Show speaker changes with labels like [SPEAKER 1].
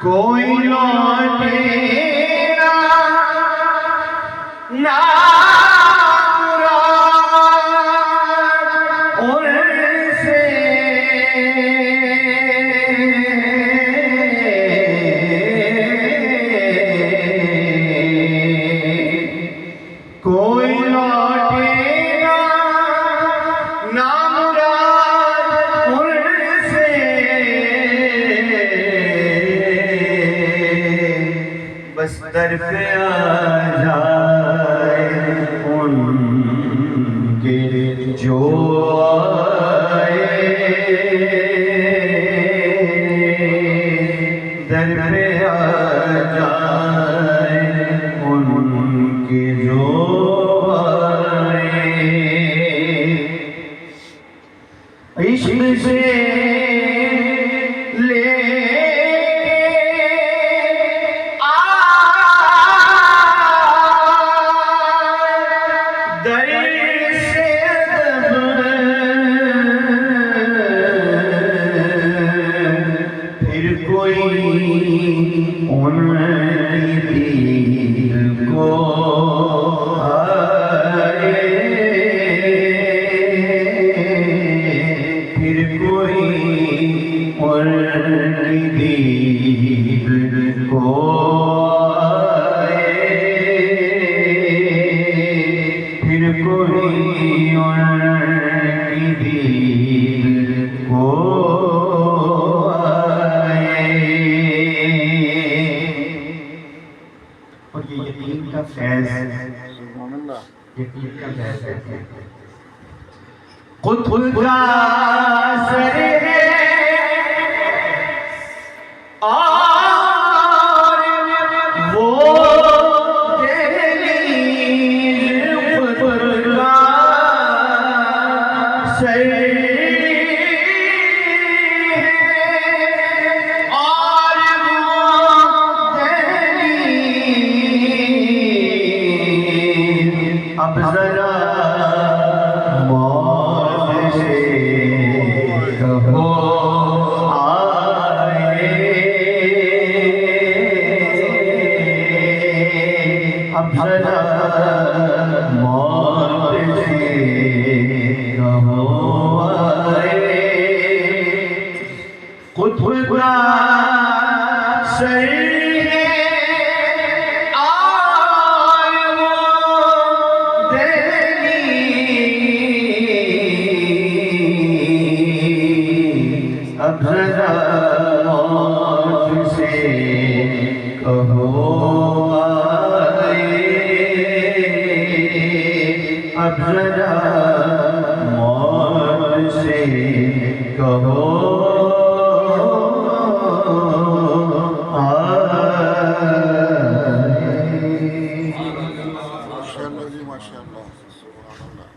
[SPEAKER 1] कोई लौटेगा ना उनसे, कोई लौटेगा ना मुराद उनसे, बस दर पे आ जाए उनके जो आए, दर पे आ जाए उनके जो आए। इश्क से खुद का असर है और वो दहलीज़ खुद का असर और वो दहलीज़। अब जरा अब जरा मौत से कहो आए, खुद का सर है और वो दहलीज़। अब जरा मौत से कहो अब जरा मौत से कहो
[SPEAKER 2] माशाअल्लाह जी माशाअल्लाह, सुभान अल्लाह।